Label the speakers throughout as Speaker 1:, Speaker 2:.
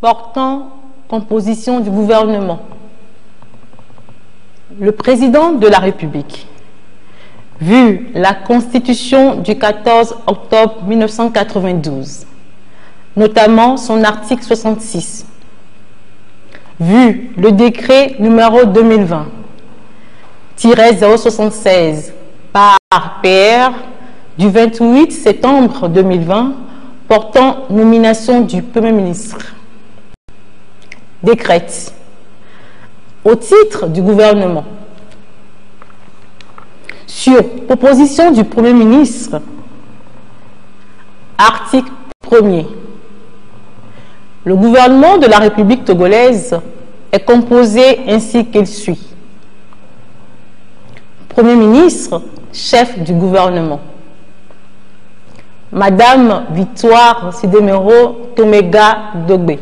Speaker 1: Portant composition du gouvernement. Le président de la République, vu la Constitution du 14 octobre 1992, notamment son article 66, vu le décret numéro 2020-076 par PR du 28 septembre 2020 portant nomination du Premier ministre, décrète au titre du gouvernement, sur proposition du Premier ministre, article 1er, le gouvernement de la République togolaise est composé ainsi qu'il suit. Premier ministre, chef du gouvernement. Madame Victoire Sidemero Tomega Dogbe.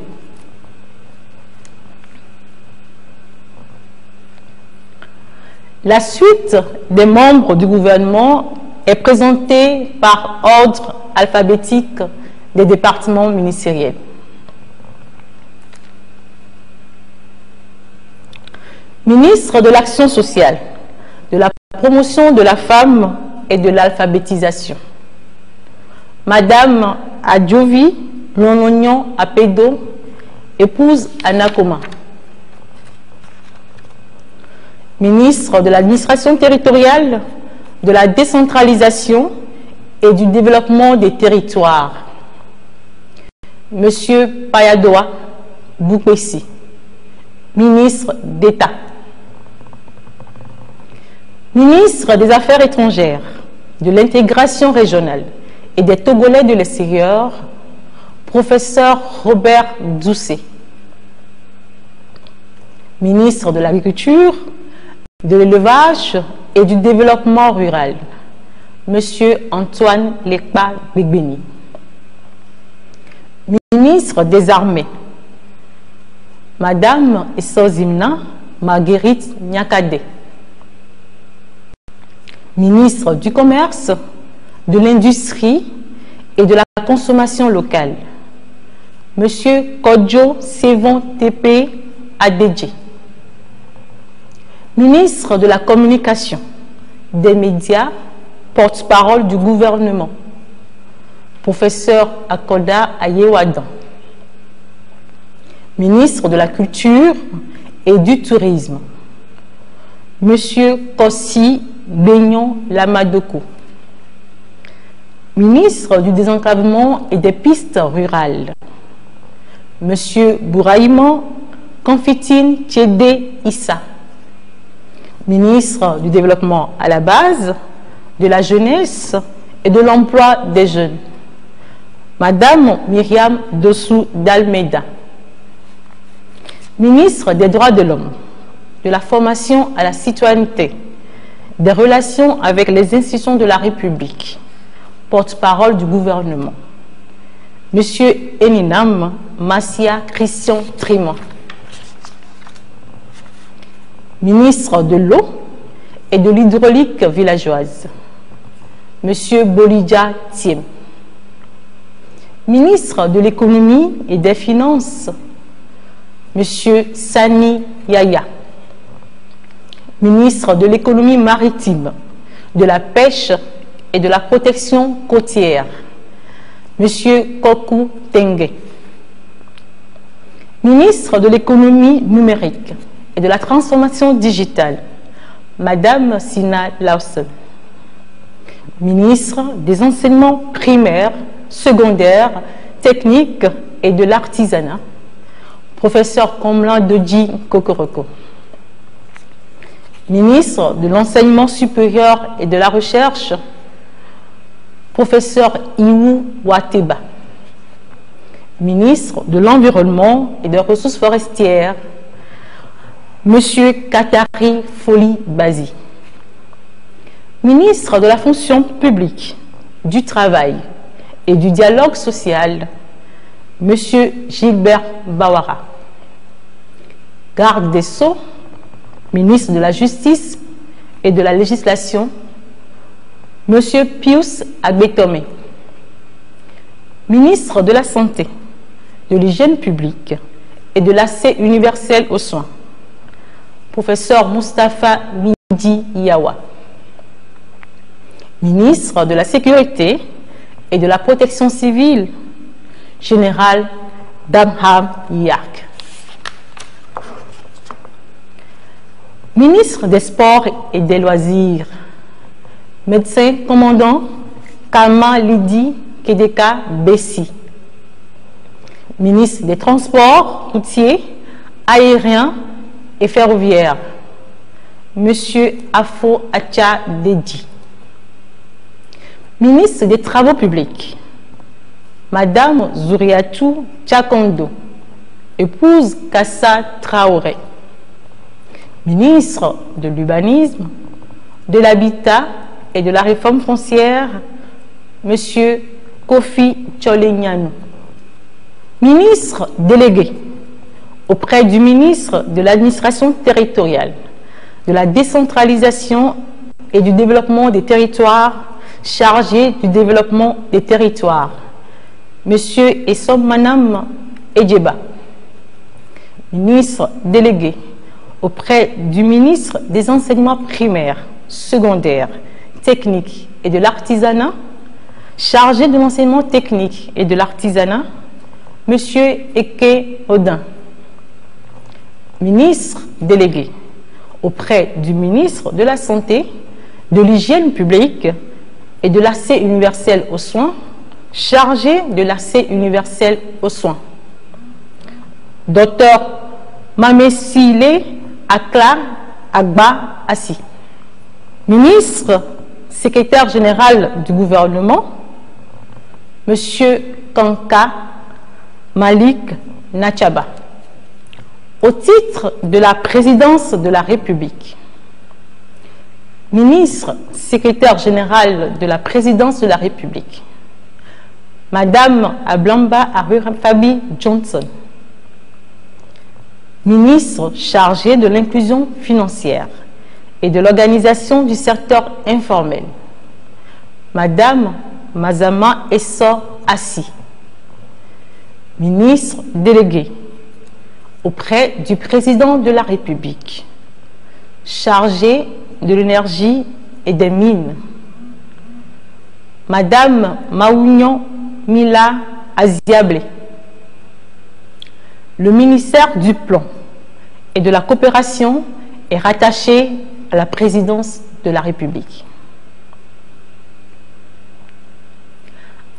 Speaker 1: La suite des membres du gouvernement est présentée par ordre alphabétique des départements ministériels. Ministre de l'Action sociale, de la promotion de la femme et de l'alphabétisation. Madame Adjovi Lonognon Apedo, épouse Anakoma. Ministre de l'Administration territoriale, de la décentralisation et du développement des territoires. Monsieur Payadoa Boupessi, ministre d'État. Ministre des Affaires étrangères, de l'intégration régionale et des Togolais de l'extérieur, professeur Robert Doucet. Ministre de l'Agriculture, de l'élevage et du développement rural, monsieur Antoine Lekpa Begbeni. Ministre des Armées, madame Essozimna Marguerite Nyakade. Ministre du Commerce, de l'Industrie et de la Consommation locale, monsieur Kodjo Sevon Tepe Adedje. Ministre de la Communication, des Médias, porte-parole du gouvernement, professeur Akoda Ayewadan. Ministre de la Culture et du Tourisme, monsieur Kossi Beignon Lamadoko. Ministre du Désenclavement et des Pistes Rurales, monsieur Bouraïman Konfitine Tiédé Issa. Ministre du Développement à la base, de la jeunesse et de l'emploi des jeunes, madame Myriam Dossou d'Almeida. Ministre des Droits de l'Homme, de la formation à la citoyenneté, des relations avec les institutions de la République, porte-parole du gouvernement, monsieur Eninam Massia Christian Trimon. Ministre de l'eau et de l'hydraulique villageoise, monsieur Bolidja Thiem. Ministre de l'économie et des finances, monsieur Sani Yaya. Ministre de l'économie maritime, de la pêche et de la protection côtière, monsieur Koku Tengue. Ministre de l'économie numérique et de la transformation digitale, madame Sina Lawson. Ministre des enseignements primaires, secondaires, techniques et de l'artisanat, professeur Komlan Doji Kokoroko. Ministre de l'enseignement supérieur et de la recherche, professeur Iwu Wateba. Ministre de l'Environnement et des Ressources forestières, monsieur Katari Foli Bazi. Ministre de la fonction publique, du travail et du dialogue social, monsieur Gilbert Bawara. Garde des Sceaux, ministre de la Justice et de la Législation, monsieur Pius Agbetome. Ministre de la Santé, de l'Hygiène publique et de l'accès universel aux soins. Professeur Moustapha Midi Yawa. Ministre de la Sécurité et de la Protection civile, Général Damham Yak. Ministre des Sports et des Loisirs, médecin commandant Kama Lidi Kedeka Bessi. Ministre des Transports routiers, aériens et ferroviaires, Monsieur Afo Acha Dedi. Ministre des Travaux publics, Madame Zouriatou Tchakondo, épouse Kassa Traoré. Ministre de l'Urbanisme, de l'Habitat et de la Réforme foncière, Monsieur Kofi Tcholenyanou. Ministre délégué auprès du ministre de l'Administration territoriale, de la décentralisation et du développement des territoires, chargé du développement des territoires, Monsieur Essom Manam Edjeba. Ministre délégué auprès du ministre des Enseignements primaires, secondaires, techniques et de l'artisanat, chargé de l'enseignement technique et de l'artisanat, Monsieur Eke Odin. Ministre délégué auprès du ministre de la Santé, de l'Hygiène publique et de l'accès universel aux soins, chargé de l'accès universel aux soins. Docteur Mamesile Akla Agba Assi. Ministre, secrétaire général du gouvernement, Monsieur Kanka Malik Nachaba. Au titre de la présidence de la République, ministre, secrétaire général de la présidence de la République, Madame Ablamba Fabi Johnson, ministre chargé de l'inclusion financière et de l'organisation du secteur informel, Madame Mazama Essor Assi, ministre délégué auprès du président de la République, chargé de l'énergie et des mines, Madame Maounion Mila Aziablé. Le ministère du Plan et de la Coopération est rattaché à la présidence de la République.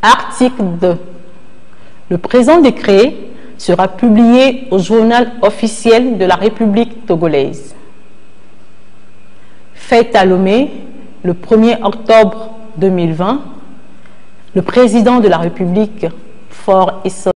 Speaker 1: Article 2. Le présent décret sera publié au journal officiel de la République togolaise. Fait à Lomé le 1er octobre 2020, le président de la République, Faure Essor